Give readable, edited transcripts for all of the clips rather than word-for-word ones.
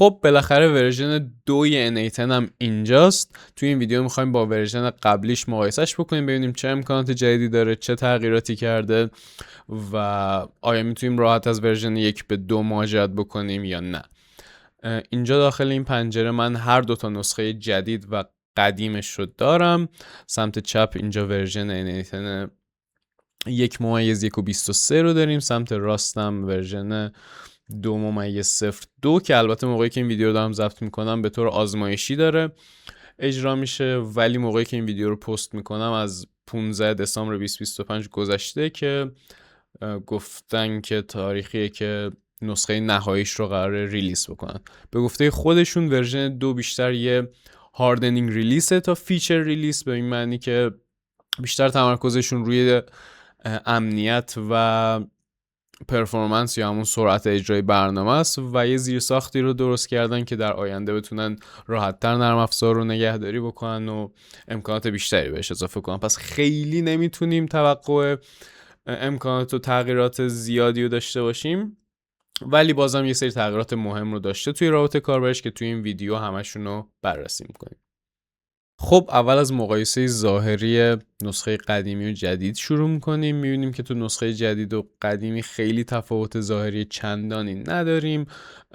خب بالاخره ورژن 2 N8 هم اینجاست. توی این ویدیو میخوایم با ورژن قبلیش مقایسهش بکنیم، ببینیم چه امکانات جدیدی داره، چه تغییراتی کرده و آیا میتونیم راحت از ورژن 1 به 2 مهاجرت بکنیم یا نه. اینجا داخل این پنجره من هر دوتا نسخه جدید و قدیمش رو دارم. سمت چپ اینجا ورژن N8 1.1.23 رو داریم، سمت راستم ورژن 2.02 که البته موقعی که این ویدیو رو دارم ضبط میکنم به طور آزمایشی داره اجرا میشه، ولی موقعی که این ویدیو رو پست میکنم از 15 دسامبر 2025 گذشته که گفتن که تاریخیه که نسخه نهاییش رو قراره ریلیز بکنن. به گفته خودشون ورژن 2 بیشتر یه هاردنینگ ریلیسه تا فیچر ریلیز، به این معنی که بیشتر تمرکزشون روی امنیت و پرفورمنس یا همون سرعت اجرای برنامه است و یه زیرساختی رو درست کردن که در آینده بتونن راحت‌تر نرم افزار رو نگهداری بکنن و امکانات بیشتری بهش اضافه کنن. پس خیلی نمیتونیم توقع امکانات و تغییرات زیادی رو داشته باشیم، ولی بازم یه سری تغییرات مهم رو داشته توی رابط کاربرش که توی این ویدیو همشون رو بررسی میکنیم. خب اول از مقایسه ظاهری نسخه قدیمی و جدید شروع میکنیم. میبینیم که تو نسخه جدید و قدیمی خیلی تفاوت ظاهری چندانی نداریم.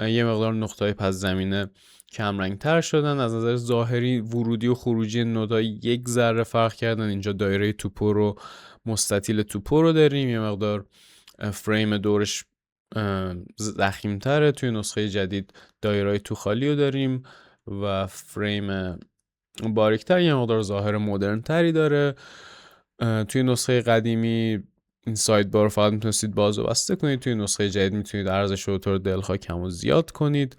یه مقدار نقطه‌های پس زمینه کم رنگ تر شدن. از نظر ظاهری ورودی و خروجی نودها یک ذره فرق کردن. اینجا دایره توپو رو مستطیل توپو رو داریم، یه مقدار فریم دورش ضخیم تره. توی نسخه جدید دایره تو خالی رو داریم و فریم باریکتر، یه مقدار ظاهر مدرن تری داره. توی نسخه قدیمی این ساید بار فقط میتونستید باز و بسته کنید، توی نسخه جدید میتونید عرضش رو طور دلخواه کم و زیاد کنید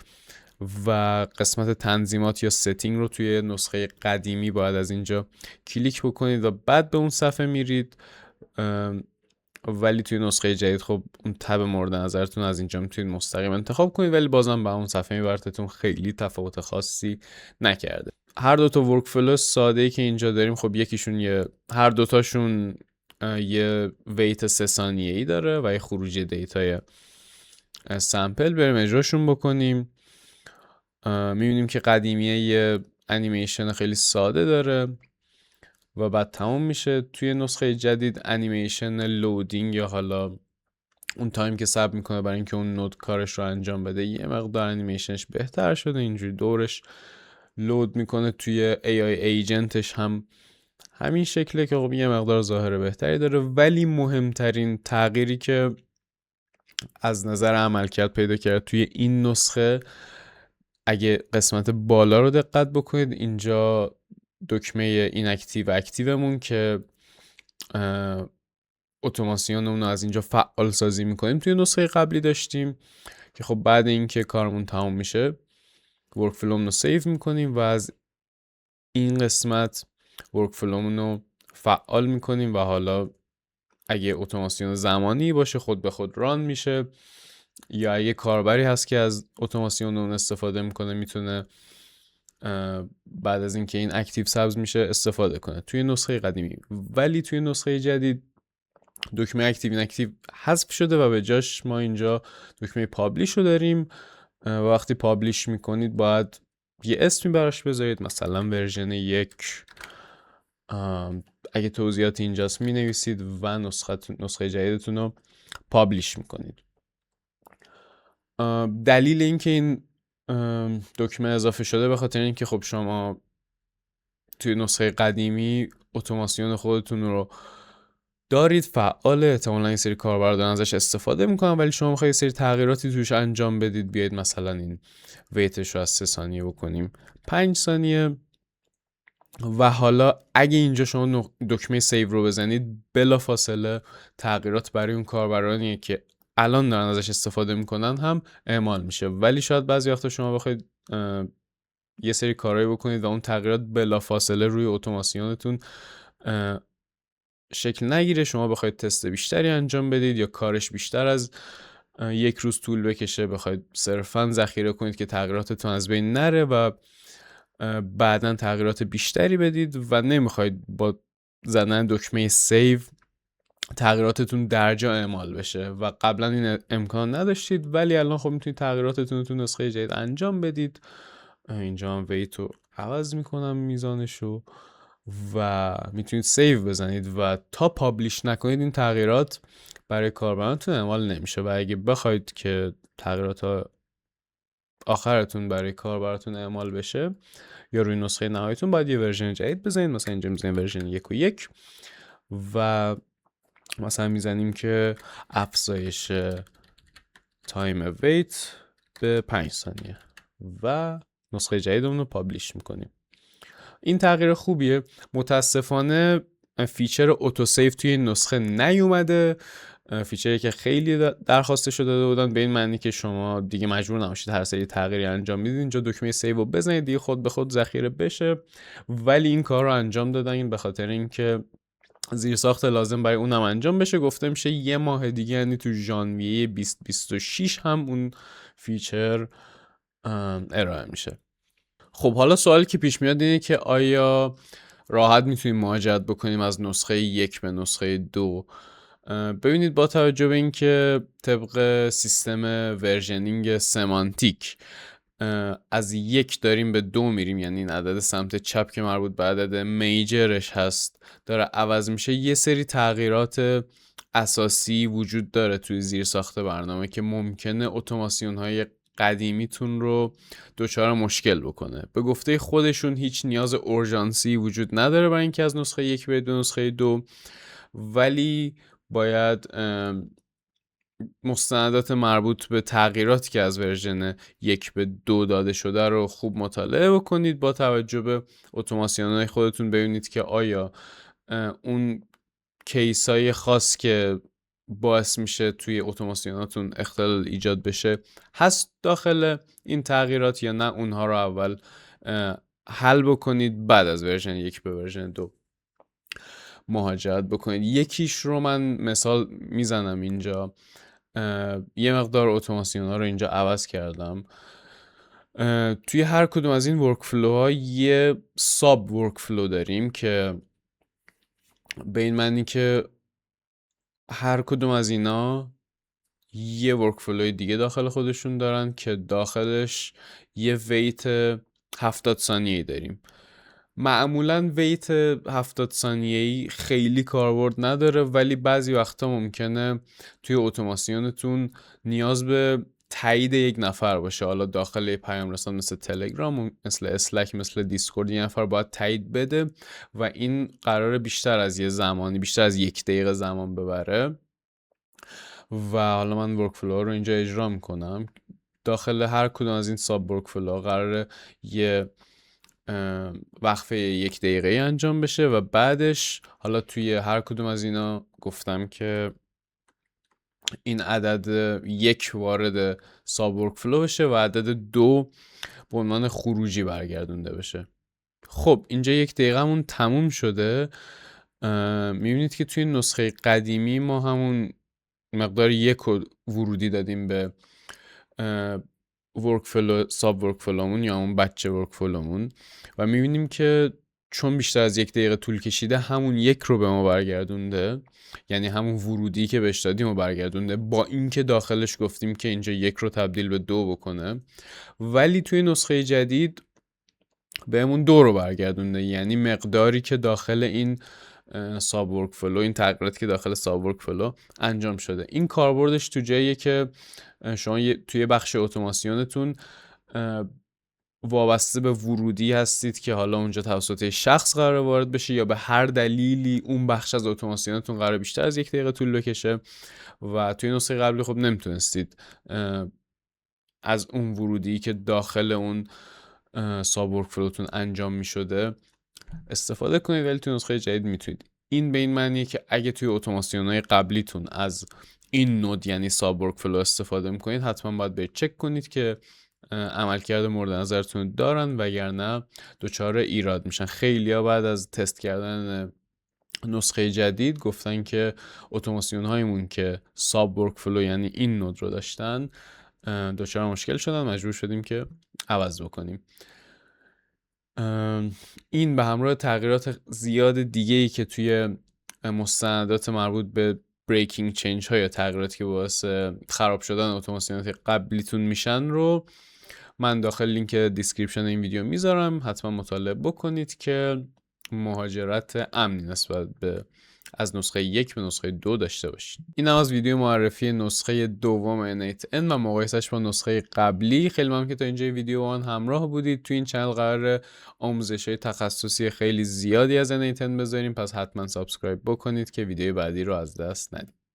و قسمت تنظیمات یا ستینگ رو توی نسخه قدیمی باید از اینجا کلیک بکنید و بعد به اون صفحه میرید، ولی توی نسخه جدید خب اون تب مورد نظرتون از اینجا میتونید مستقیم انتخاب کنید، ولی بازم به اون صفحه میبرتتون خیلی تفاوت خاصی نکرده. هر دوتا ورک فلو ساده‌ای که اینجا داریم خب یکیشون هر دوتاشون یه ویت 3 ثانیه‌ای داره و یه خروجی دیتای سامپل. بریم اجراشون بکنیم. میبینیم که قدیمیه یه انیمیشن خیلی ساده داره و بعد تموم میشه. توی نسخه جدید انیمیشن لودینگ یا حالا اون تایم که صبر میکنه برای اینکه اون نود کارش رو انجام بده یه مقدار انیمیشنش بهتر شده. اینجوری دورش لود میکنه. توی AI ایجنتش هم همین شکله که خب یه مقدار ظاهر بهتری داره، ولی مهمترین تغییری که از نظر عملکرد پیدا کرد توی این نسخه، اگه قسمت بالا رو دقت بکنید اینجا دکمه ایناکتیو اکتیومون که اتوماسیون اون از اینجا فعال سازی میکنیم توی نسخه قبلی داشتیم که خب بعد اینکه کارمون تمام میشه ورک فلومون رو سیو میکنیم و از این قسمت ورک فلومون رو فعال میکنیم و حالا اگه اتوماسیون زمانی باشه خود به خود ران میشه، یا اگه کاربری هست که از اتوماسیون اون استفاده میکنه میتونه بعد از اینکه این اکتیو سبز میشه استفاده کنه توی نسخه قدیمی. ولی توی نسخه جدید دکمه اکتیو ایناکتیو حذف شده و به جاش ما اینجا دکمه پابلیش رو داریم و وقتی پابلیش میکنید باید یه اسمی براش بذارید، مثلا ورژن 1. اگه توضیحات اینجاست می نویسید و نسخه جدیدتون رو پابلیش میکنید. دلیل اینکه این دکمه اضافه شده به خاطر اینکه خب شما توی نسخه قدیمی اتوماسیون خودتون رو دارید فعال، احتمالاً این سری کاربر دارن ازش استفاده میکنن، ولی شما میخواید سری تغییراتی توش انجام بدید، بیاید مثلا این ویتش رو از 3 ثانیه بکنیم 5 ثانیه و حالا اگه اینجا شما دکمه سیو رو بزنید بلافاصله تغییرات برای اون کاربرانی که الان دارن ازش استفاده میکنن هم اعمال میشه. ولی شاید بعضی وقتا شما بخواید یه سری کارهایی بکنید و اون تغییرات بلافاصله روی اتوماسیونتون شکل نگیره، شما بخواید تست بیشتری انجام بدید یا کارش بیشتر از 1 روز طول بکشه، بخواید صرفاً ذخیره کنید که تغییراتتون از بین نره و بعداً تغییرات بیشتری بدید و نمیخواید با زدن دکمه سیو تغییراتتون درجا اعمال بشه و قبلا این امکان نداشتید، ولی الان خب میتونید تغییراتتون رو تو نسخه جدید انجام بدید. اینجا هم ویت رو عوض میکنم میزانشو و میتونید سیو بزنید و تا پابلیش نکنید این تغییرات برای کاربرانتون اعمال نمیشه. و اگه بخواید که تغییرات آخرتون برای کاربراتون اعمال بشه یا روی نسخه نهاییتون، باید یه ورژن جدید بزنید. مثلا اینجا میزنیم ورژن 1.1 و مثلا میزنیم که افزایش تایم ویت به 5 ثانیه و نسخه جدیدمون رو پابلیش میکنیم. این تغییر خوبیه. متاسفانه فیچر اتو سیو توی این نسخه نیومده، فیچری که خیلی درخواستش داده بودن، به این معنی که شما دیگه مجبور نباشید هر سری تغییری انجام میدید اینجا دکمه سیو رو بزنید دیگه خود به خود ذخیره بشه. ولی این کار رو انجام دادن به خاطر اینکه زیرساخت لازم برای اونم انجام بشه. گفته میشه یه ماه دیگه، یعنی تو ژانویه 2026 هم اون فیچر ارائه میشه. خب حالا سوالی که پیش میاد اینه که آیا راحت میتونیم مهاجرت بکنیم از نسخه 1 به نسخه 2؟ ببینید، با توجه به اینکه طبق سیستم ورژنینگ سمانتیک از 1 داریم به 2 میریم، یعنی این عدد سمت چپ که مربوط به عدد میجرش هست داره عوض میشه، یه سری تغییرات اساسی وجود داره توی زیرساخت برنامه که ممکنه اتوماسیون های قدیمیتون رو دچار مشکل بکنه. به گفته خودشون هیچ نیاز اورژانسی وجود نداره برای اینکه از نسخه 1 به نسخه 2، ولی باید مستندات مربوط به تغییراتی که از ورژن 1 به 2 داده شده رو خوب مطالعه بکنید. با توجه به اتوماسیون‌های خودتون ببینید که آیا اون کیسای خاص که باعث میشه توی اتوماسیوناتون اختلال ایجاد بشه هست داخل این تغییرات یا نه. اونها رو اول حل بکنید، بعد از ورژن 1 به ورژن 2 مهاجرت بکنید. یکیش رو من مثال میزنم اینجا. یه مقدار اتوماسیون ها رو اینجا عوض کردم. توی هر کدوم از این ورکفلو ها یه ساب ورکفلو داریم که به این معنی که هر کدوم از اینا یه ورکفلوی دیگه داخل خودشون دارن که داخلش یه ویت 70 ثانیه‌ای داریم. معمولا ویت 70 ثانیه‌ای خیلی کاربرد نداره، ولی بعضی وقتا ممکنه توی اتوماسیونتون نیاز به تایید یک نفر باشه. حالا داخل پیام رسان مثل تلگرام، مثل اسلک، مثل دیسکورد یه نفر باید تایید بده و این قراره بیشتر از بیشتر از 1 دقیقه زمان ببره. و حالا من ورکفلو رو اینجا اجرا میکنم. داخل هر کدوم از این ساب ورکفلو قراره یه وقفه 1 دقیقه انجام بشه و بعدش حالا توی هر کدوم از اینا گفتم که این عدد 1 وارد ساب ورکفلو بشه و عدد 2 به عنوان خروجی برگردونده بشه. خب اینجا 1 دقیقه‌مون تموم شده. میبینید که توی نسخه قدیمی ما همون مقدار 1 ورودی دادیم به ورکفلو ساب ورکفلومون یا اون بچه ورکفلومون و میبینیم که چون بیشتر از 1 دقیقه طول کشیده همون 1 رو به ما برگردونده، یعنی همون ورودی که بهش دادیم رو برگردونده، با اینکه داخلش گفتیم که اینجا 1 رو تبدیل به 2 بکنه. ولی توی نسخه جدید بهمون 2 رو برگردونده، یعنی مقداری که داخل این ساب ورکفلو، این تغییراتی که داخل ساب ورکفلو انجام شده. این کاربردش تو جاییه که شما توی بخش اتوماسیونتون وابسته به ورودی هستید که حالا اونجا توسط شخص قرار وارد بشه یا به هر دلیلی اون بخش از اتوماسیونتون قرار بیشتر از 1 دقیقه طول بکشه و توی نسخه قبلی خب نمیتونستید از اون ورودی که داخل اون ساب ورکفلوتون انجام میشده استفاده کنید، ولی توی نسخه جدید میتونید. این به این معنیه که اگه توی اتوماسیون‌های قبلیتون از این نود یعنی ساب ورکفلو استفاده میکنید، حتما باید برید چک کنید که عملکرد مورد نظرتون دارن، وگرنه دچار ایراد میشن. خیلیا بعد از تست کردن نسخه جدید گفتن که اتوماسیون هایمون که ساب ورکفلو یعنی این نود رو داشتن دچار مشکل شدن، مجبور شدیم که عوض بکنیم. این به همراه تغییرات زیاد دیگه‌ای که توی مستندات مربوط به بریکینگ چنج ها یا تغییراتی که باعث خراب شدن اتوماسیونات قبلیتون میشن رو من داخل لینک دیسکریپشن این ویدیو میذارم، حتما مطالعه بکنید که مهاجرت امنی نسبت به از نسخه 1 به نسخه 2 داشته باشید. این هم از ویدیو معرفی نسخه دوم N8N و مقایسش با نسخه قبلی. خیلی ممنون که تا اینجای ویدیو من همراه بودید. تو این چنل قرار آموزش‌های تخصصی خیلی زیادی از N8N بذاریم، پس حتما سابسکرایب بکنید که ویدیو بعدی رو از دست ندید.